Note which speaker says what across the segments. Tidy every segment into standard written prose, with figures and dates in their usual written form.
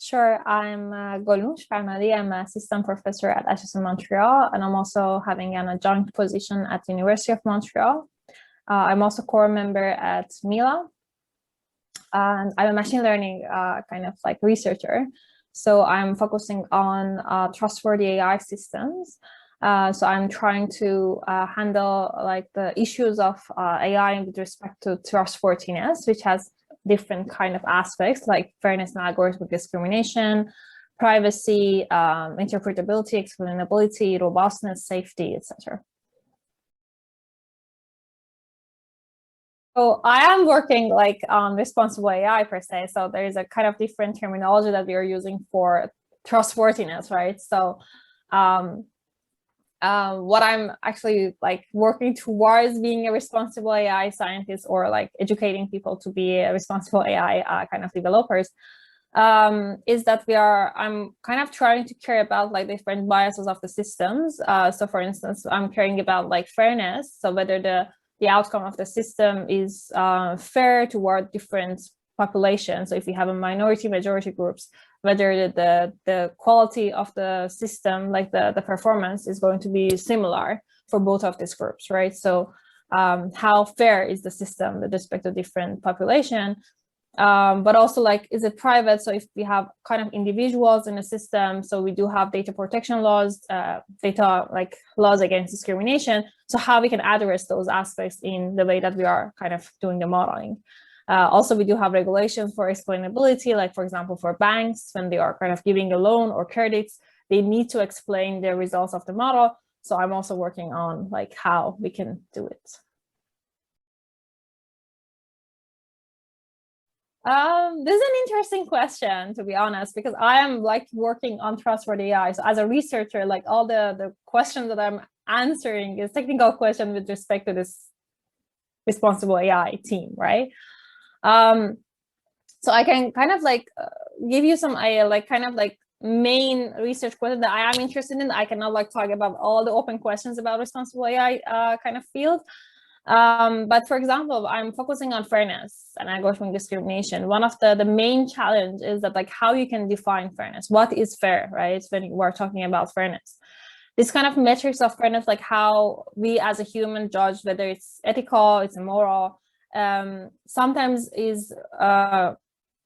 Speaker 1: Sure, I'm Golnoosh Farnadi. I'm an assistant professor at HSM Montreal, and I'm also having an adjunct position at the University of Montreal. I'm also core member at Mila, and I'm a machine learning kind of like researcher. So I'm focusing on trustworthy AI systems. So I'm trying to handle like the issues of AI with respect to trustworthiness, which has different kind of aspects like fairness and algorithmic discrimination, privacy, interpretability, explainability, robustness, safety, etc. So I am working like on responsible AI per se. So there is a kind of different terminology that we are using for trustworthiness, right? So um, what I'm actually like working towards being a responsible AI scientist or like educating people to be a responsible AI kind of developers is that I'm kind of trying to care about like different biases of the systems. So for instance, I'm caring about like fairness. So whether the outcome of the system is fair toward different populations. So if you have a minority majority groups, whether the quality of the system, like the performance is going to be similar for both of these groups, right? So how fair is the system with respect to different population? But also like, is it private? So if we have kind of individuals in a system, so we do have data protection laws, data like laws against discrimination. So how we can address those aspects in the way that we are kind of doing the modeling. Also, we do have regulations for explainability, like for example, for banks, when they are kind of giving a loan or credits, they need to explain the results of the model. So I'm also working on like how we can do it. This is an interesting question, to be honest, because I am like working on trustworthy AI. So as a researcher, like all the questions that I'm answering is technical question with respect to this responsible AI team, right? So I can kind of like give you some like kind of like main research questions that I am interested in. I cannot like talk about all the open questions about responsible AI kind of field. But for example, I'm focusing on fairness and algorithmic discrimination. One of the main challenge is that like how you can define fairness. What is fair, right? When we're talking about fairness. This kind of metrics of fairness, like how we as a human judge whether it's ethical, it's immoral, sometimes is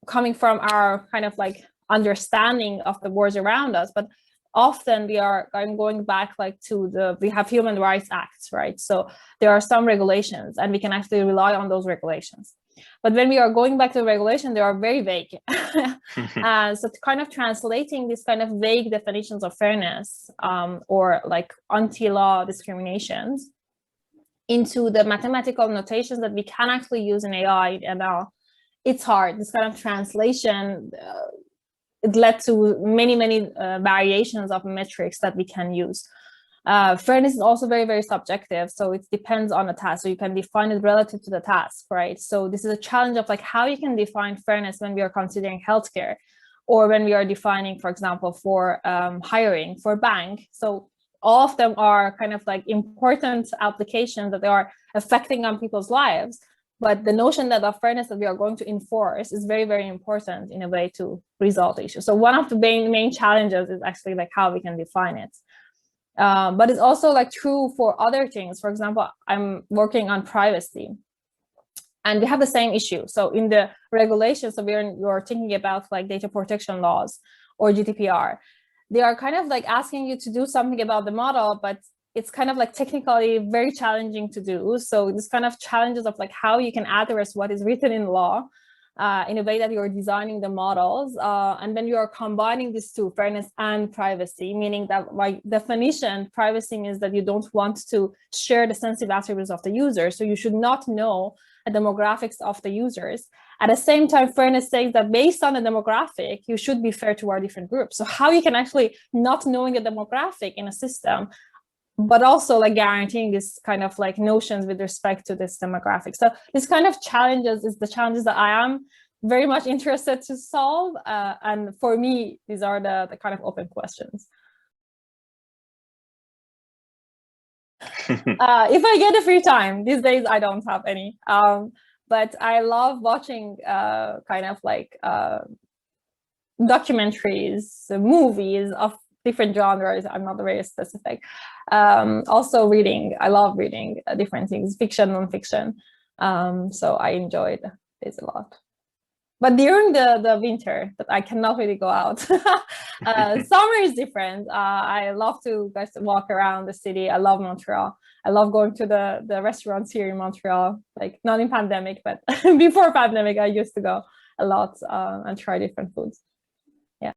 Speaker 1: coming from our kind of like understanding of the words around us, but often I'm going back like to we have human rights acts, right? So there are some regulations and we can actually rely on those regulations. But when we are going back to the regulation, they are very vague. So kind of translating this kind of vague definitions of fairness or like anti-law discriminations into the mathematical notations that we can actually use in AI and ML, it's hard. This kind of translation, it led to many variations of metrics that we can use. Fairness is also very subjective, so it depends on the task. So you can define it relative to the task, right? So this is a challenge of like how you can define fairness when we are considering healthcare, or when we are defining, for example, for hiring for bank. So all of them are kind of like important applications that they are affecting on people's lives. But the notion that of fairness that we are going to enforce is very important in a way to resolve the issue. So one of the main challenges is actually like how we can define it. But it's also like true for other things. For example, I'm working on privacy and we have the same issue. So in the regulations, so you're thinking about like data protection laws or GDPR, they are kind of like asking you to do something about the model, but it's kind of like technically very challenging to do. So this kind of challenges of like how you can address what is written in law in a way that you're designing the models. And then you are combining these two, fairness and privacy, meaning that by definition, privacy means that you don't want to share the sensitive attributes of the user. So you should not know the demographics of the users. At the same time, fairness says that based on the demographic, you should be fair to our different groups. So how you can actually not knowing the demographic in a system, but also like guaranteeing this kind of like notions with respect to this demographic. So this kind of challenges is the challenges that I am very much interested to solve. And for me, these are the kind of open questions. If I get a free time, these days I don't have any. But I love watching kind of like documentaries, movies of different genres. I'm not very specific. Also reading. I love reading different things, fiction, non-fiction. So I enjoyed this a lot. But during the winter, that I cannot really go out. Summer is different. I love to just walk around the city. I love Montreal. I love going to the restaurants here in Montreal, like not in pandemic, but before pandemic, I used to go a lot and try different foods.